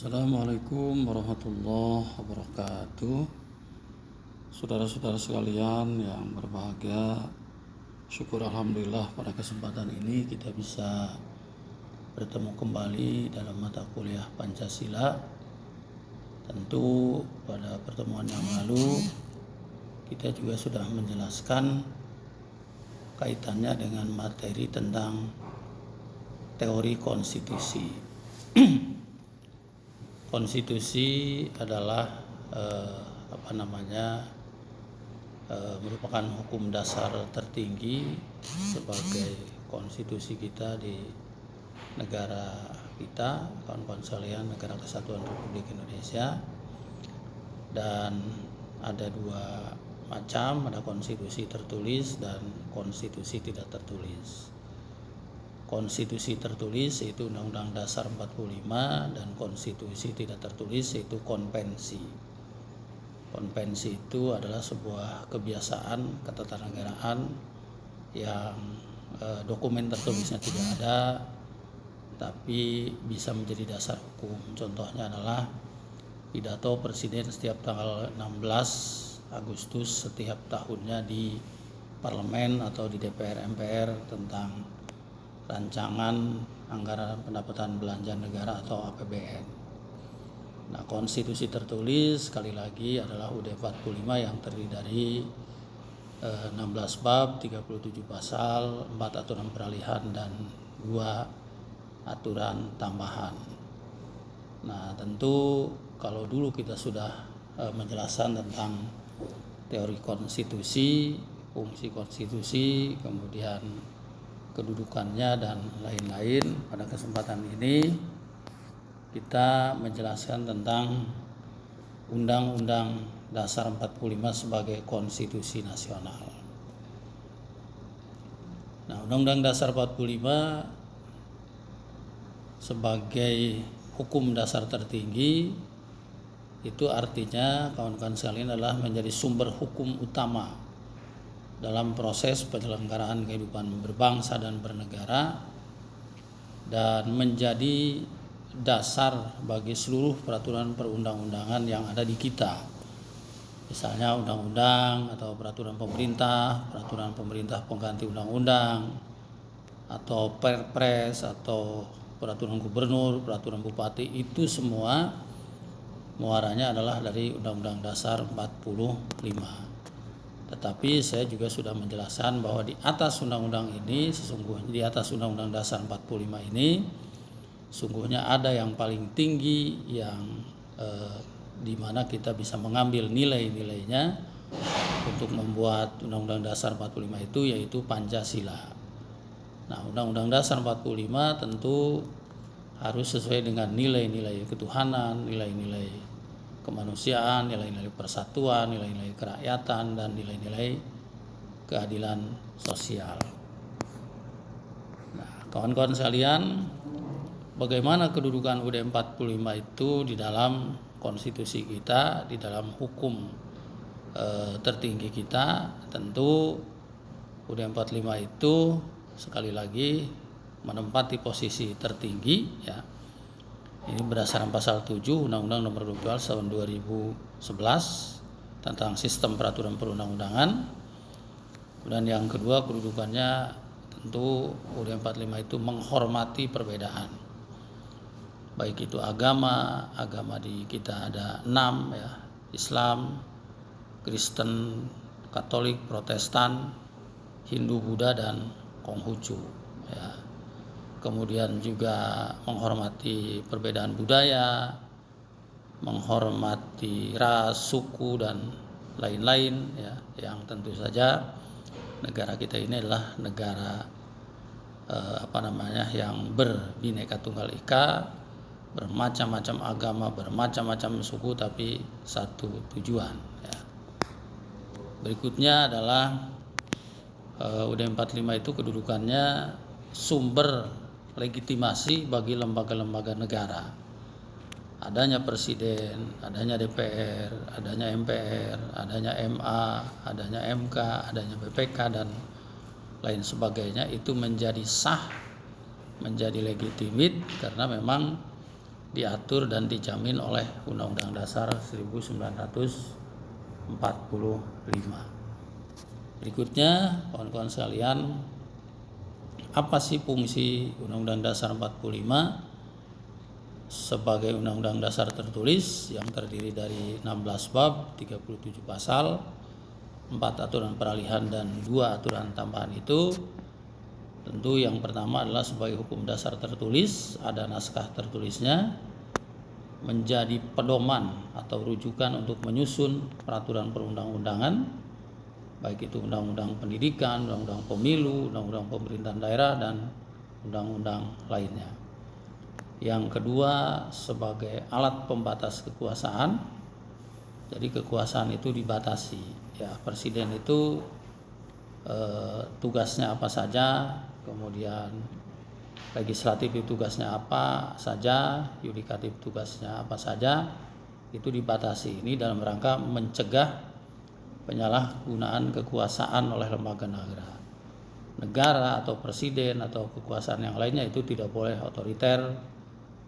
Assalamualaikum warahmatullahi wabarakatuh. Saudara-saudara sekalian yang berbahagia, syukur alhamdulillah pada kesempatan ini kita bisa bertemu kembali dalam mata kuliah Pancasila. Tentu pada pertemuan yang lalu kita juga sudah menjelaskan kaitannya dengan materi tentang teori konstitusi. Konstitusi adalah merupakan hukum dasar tertinggi sebagai konstitusi kita di negara kita, kawan-kawan sekalian, Negara Kesatuan Republik Indonesia. Dan ada dua macam, ada konstitusi tertulis dan konstitusi tidak tertulis. Konstitusi tertulis yaitu Undang-Undang Dasar 45 dan konstitusi tidak tertulis yaitu konvensi. Konvensi itu adalah sebuah kebiasaan ketatanegaraan yang dokumen tertulisnya tidak ada tapi bisa menjadi dasar hukum. Contohnya adalah pidato presiden setiap tanggal 16 Agustus setiap tahunnya di parlemen atau di DPR MPR tentang rancangan anggaran pendapatan belanja negara atau APBN. Nah, konstitusi tertulis sekali lagi adalah UUD 45 yang terdiri dari 16 bab, 37 pasal, 4 aturan peralihan dan 2 aturan tambahan. Nah, tentu kalau dulu kita sudah menjelaskan tentang teori konstitusi, fungsi konstitusi, kemudian kedudukannya dan lain-lain. Pada kesempatan ini kita menjelaskan tentang Undang-Undang Dasar 45 sebagai konstitusi nasional. Nah, Undang-Undang Dasar 45 sebagai hukum dasar tertinggi itu artinya kawan-kawan sekalian adalah menjadi sumber hukum utama dalam proses penyelenggaraan kehidupan berbangsa dan bernegara dan menjadi dasar bagi seluruh peraturan perundang-undangan yang ada di kita. Misalnya undang-undang atau peraturan pemerintah pengganti undang-undang, atau perpres atau peraturan gubernur, peraturan bupati, itu semua muaranya adalah dari Undang-Undang Dasar 45. Tetapi saya juga sudah menjelaskan bahwa di atas undang-undang ini, sesungguhnya di atas Undang-Undang Dasar 45 ini, sungguhnya ada yang paling tinggi yang di mana kita bisa mengambil nilai-nilainya untuk membuat Undang-Undang Dasar 45 itu, yaitu Pancasila. Nah, Undang-Undang Dasar 45 tentu harus sesuai dengan nilai-nilai ketuhanan, nilai-nilai kemanusiaan, nilai-nilai persatuan, nilai-nilai kerakyatan, dan nilai-nilai keadilan sosial. Nah, kawan-kawan sekalian, bagaimana kedudukan UUD 45 itu di dalam konstitusi kita, di dalam hukum tertinggi kita? Tentu UUD 45 itu sekali lagi menempati posisi tertinggi, ya. Ini berdasarkan pasal 7 Undang-Undang Nomor 12 Tahun 2011 tentang sistem peraturan perundang-undangan. Dan yang kedua, kedudukannya tentu UUD 45 itu menghormati perbedaan. Baik itu agama di kita ada 6, ya, Islam, Kristen, Katolik, Protestan, Hindu, Buddha, dan Konghucu, ya. Kemudian juga menghormati perbedaan budaya, menghormati ras, suku, dan lain-lain, ya, yang tentu saja negara kita ini adalah negara yang berbineka tunggal ika, bermacam-macam agama, bermacam-macam suku, tapi satu tujuan, ya. Berikutnya adalah UUD 45 itu kedudukannya sumber legitimasi bagi lembaga-lembaga negara. Adanya presiden, adanya DPR, adanya MPR, adanya MA, adanya MK, adanya BPK, dan lain sebagainya itu menjadi sah, menjadi legitimit karena memang diatur dan dijamin oleh Undang-Undang Dasar 1945. Berikutnya, kawan-kawan sekalian, apa sih fungsi Undang-Undang Dasar 45 sebagai Undang-Undang Dasar tertulis yang terdiri dari 16 bab, 37 pasal, 4 aturan peralihan dan 2 aturan tambahan itu? Tentu yang pertama adalah sebagai hukum dasar tertulis, ada naskah tertulisnya, menjadi pedoman atau rujukan untuk menyusun peraturan perundang-undangan, baik itu undang-undang pendidikan, undang-undang pemilu, undang-undang pemerintahan daerah, dan undang-undang lainnya. Yang kedua, sebagai alat pembatas kekuasaan. Jadi kekuasaan itu dibatasi. Ya, presiden itu tugasnya apa saja, kemudian legislatif itu tugasnya apa saja, yudikatif tugasnya apa saja, itu dibatasi. Ini dalam rangka mencegah penyalahgunaan kekuasaan oleh lembaga negara atau presiden atau kekuasaan yang lainnya itu tidak boleh otoriter,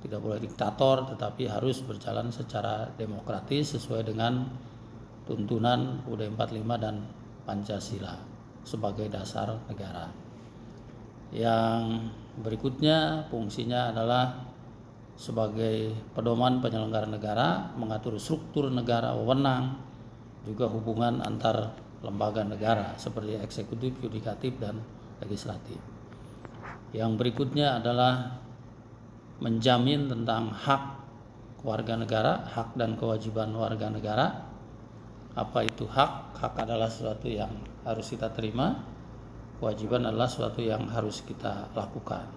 tidak boleh diktator, tetapi harus berjalan secara demokratis sesuai dengan tuntunan UUD 45 dan Pancasila sebagai dasar negara. Yang berikutnya fungsinya adalah sebagai pedoman penyelenggara negara, mengatur struktur negara, wewenang, juga hubungan antar lembaga negara seperti eksekutif, yudikatif, dan legislatif. Yang berikutnya adalah menjamin tentang hak warga negara, hak dan kewajiban warga negara. Apa itu hak? Hak adalah sesuatu yang harus kita terima, kewajiban adalah sesuatu yang harus kita lakukan.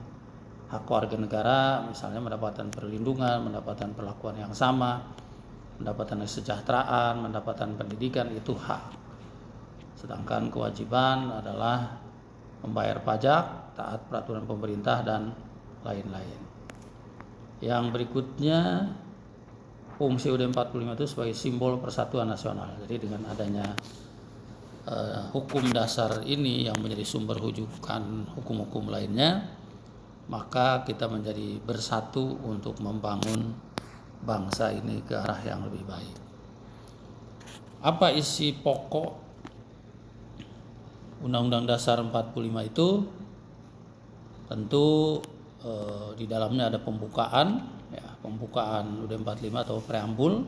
Hak warga negara misalnya mendapatkan perlindungan, mendapatkan perlakuan yang sama, mendapatkan kesejahteraan, mendapatkan pendidikan, itu hak. Sedangkan kewajiban adalah membayar pajak, taat peraturan pemerintah, dan lain-lain. Yang berikutnya, fungsi UUD 45 itu sebagai simbol persatuan nasional. Jadi dengan adanya hukum dasar ini yang menjadi sumber rujukan hukum-hukum lainnya, maka kita menjadi bersatu untuk membangun bangsa ini ke arah yang lebih baik. Apa isi pokok Undang-Undang Dasar 45 itu? Tentu di dalamnya ada pembukaan UUD 45 atau preambul.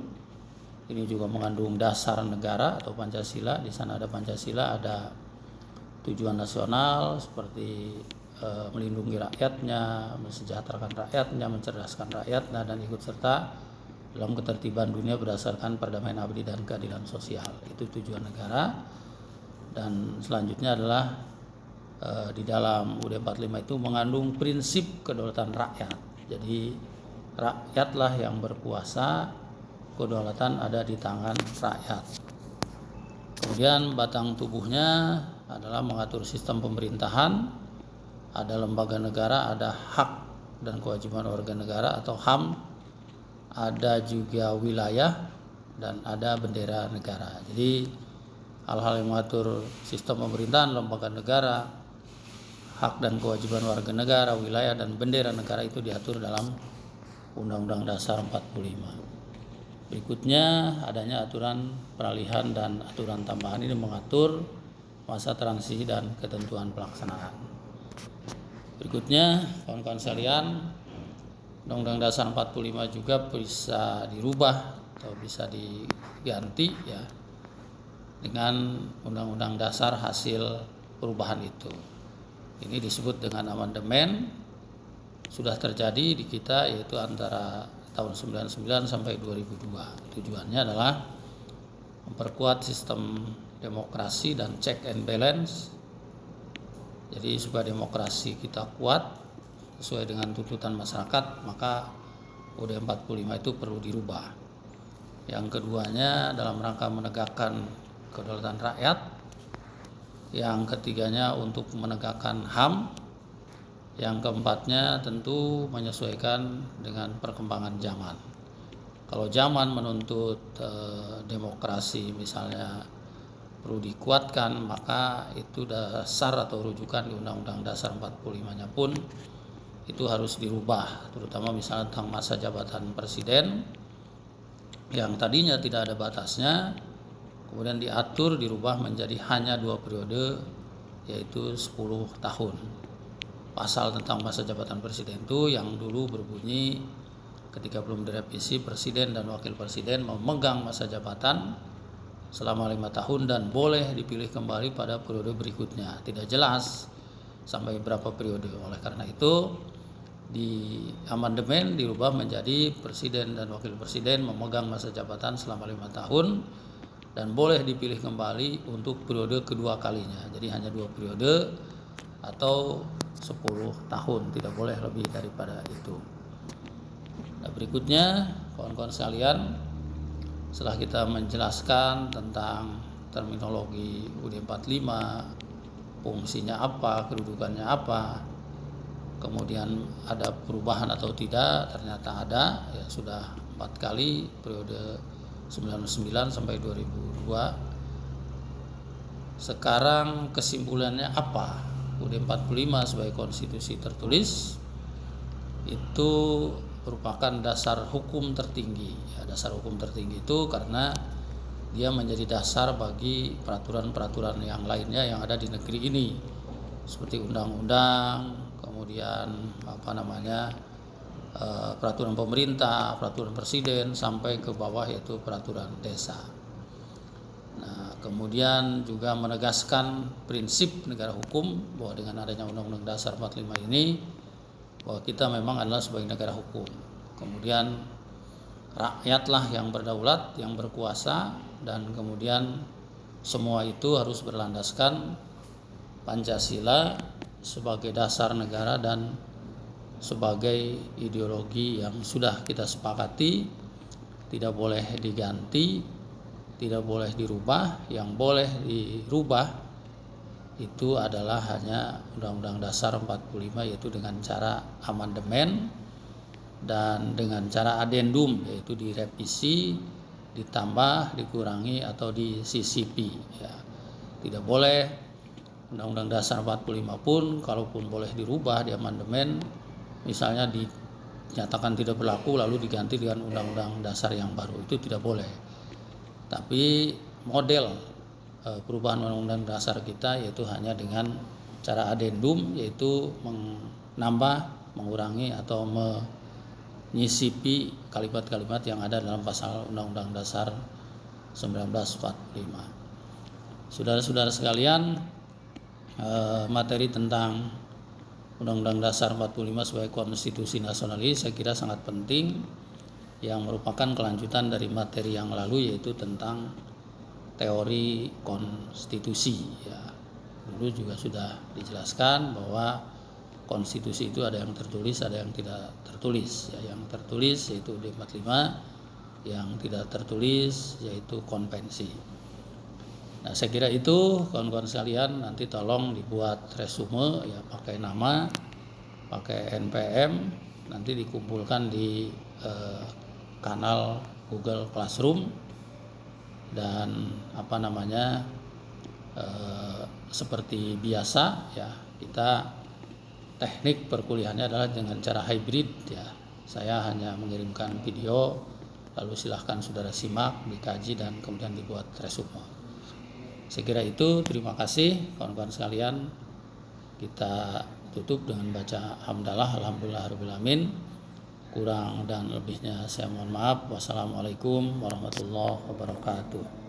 Ini juga mengandung dasar negara atau Pancasila. Di sana ada Pancasila, ada tujuan nasional seperti melindungi rakyatnya, mensejahterakan rakyatnya, mencerdaskan rakyatnya, dan ikut serta dalam ketertiban dunia berdasarkan perdamaian abadi dan keadilan sosial. Itu tujuan negara. Dan selanjutnya adalah di dalam UUD 45 itu mengandung prinsip kedaulatan rakyat. Jadi rakyatlah yang berkuasa, kedaulatan ada di tangan rakyat. Kemudian batang tubuhnya adalah mengatur sistem pemerintahan, ada lembaga negara, ada hak dan kewajiban warga negara atau HAM, ada juga wilayah, dan ada bendera negara. Jadi hal-hal yang mengatur sistem pemerintahan, lembaga negara, hak dan kewajiban warga negara, wilayah, dan bendera negara itu diatur dalam Undang-Undang Dasar 45. Berikutnya adanya aturan peralihan dan aturan tambahan. Ini mengatur masa transisi dan ketentuan pelaksanaan. Berikutnya, kawan-kawan sekalian, Undang-Undang Dasar 45 juga bisa dirubah atau bisa diganti ya dengan Undang-Undang Dasar hasil perubahan itu. Ini disebut dengan amandemen. Sudah terjadi di kita, yaitu antara tahun 99 sampai 2002. Tujuannya adalah memperkuat sistem demokrasi dan check and balance. Jadi supaya demokrasi kita kuat sesuai dengan tuntutan masyarakat, maka UUD 45 itu perlu dirubah. Yang keduanya dalam rangka menegakkan kedaulatan rakyat. Yang ketiganya untuk menegakkan HAM. Yang keempatnya tentu menyesuaikan dengan perkembangan zaman. Kalau zaman menuntut demokrasi misalnya perlu dikuatkan, maka itu dasar atau rujukan di Undang-Undang Dasar 45-nya pun itu harus dirubah, terutama misalnya tentang masa jabatan presiden yang tadinya tidak ada batasnya, kemudian diatur dirubah menjadi hanya 2 periode, yaitu 10 tahun. Pasal tentang masa jabatan presiden itu yang dulu berbunyi ketika belum direvisi, presiden dan wakil presiden memegang masa jabatan selama 5 tahun dan boleh dipilih kembali pada periode berikutnya. Tidak jelas sampai berapa periode. Oleh karena itu di amandemen dirubah menjadi presiden dan wakil presiden memegang masa jabatan selama 5 tahun dan boleh dipilih kembali untuk periode kedua kalinya. Jadi hanya 2 periode atau 10 tahun, tidak boleh lebih daripada itu. Nah, berikutnya kawan-kawan sekalian, setelah kita menjelaskan tentang terminologi UUD 45, fungsinya apa, kedudukannya apa, kemudian ada perubahan atau tidak, ternyata ada, ya sudah 4 kali periode 99 sampai 2002. Sekarang kesimpulannya apa? UUD 45 sebagai konstitusi tertulis itu merupakan dasar hukum tertinggi. Ya, dasar hukum tertinggi itu karena dia menjadi dasar bagi peraturan-peraturan yang lainnya yang ada di negeri ini, seperti undang-undang, kemudian peraturan pemerintah, peraturan presiden, sampai ke bawah yaitu peraturan desa. Nah, kemudian juga menegaskan prinsip negara hukum bahwa dengan adanya Undang-Undang Dasar 45 ini bahwa kita memang adalah sebagai negara hukum. Kemudian rakyatlah yang berdaulat, yang berkuasa, dan kemudian semua itu harus berlandaskan Pancasila sebagai dasar negara dan sebagai ideologi yang sudah kita sepakati, tidak boleh diganti, tidak boleh dirubah. Yang boleh dirubah itu adalah hanya Undang-Undang Dasar 45, yaitu dengan cara amandemen dan dengan cara adendum, yaitu direvisi, ditambah, dikurangi, atau disisipi. Ya. Tidak boleh Undang-Undang Dasar 45 pun kalaupun boleh dirubah di amandemen, misalnya dinyatakan tidak berlaku lalu diganti dengan Undang-Undang Dasar yang baru, itu tidak boleh. Tapi model perubahan Undang-Undang Dasar kita yaitu hanya dengan cara adendum, yaitu menambah, mengurangi, atau menyisipi kalimat-kalimat yang ada dalam pasal Undang-Undang Dasar 1945. Saudara-saudara sekalian, materi tentang Undang-Undang Dasar 45 sebagai konstitusi nasionalis saya kira sangat penting, yang merupakan kelanjutan dari materi yang lalu, yaitu tentang teori konstitusi. Ya, dulu juga sudah dijelaskan bahwa konstitusi itu ada yang tertulis, ada yang tidak tertulis. Ya, yang tertulis yaitu UUD 45, yang tidak tertulis yaitu konvensi. Nah, saya kira itu kawan-kawan sekalian, nanti tolong dibuat resume, ya, pakai nama, pakai NPM, nanti dikumpulkan di kanal Google Classroom, dan seperti biasa, ya, kita teknik perkuliahannya adalah dengan cara hybrid, ya. Saya hanya mengirimkan video, lalu silahkan saudara simak, dikaji, dan kemudian dibuat resume. Saya kira itu. Terima kasih kawan-kawan sekalian. Kita tutup dengan baca hamdalah, alhamdulillahirabbil alamin. Kurang dan lebihnya saya mohon maaf. Wassalamualaikum warahmatullahi wabarakatuh.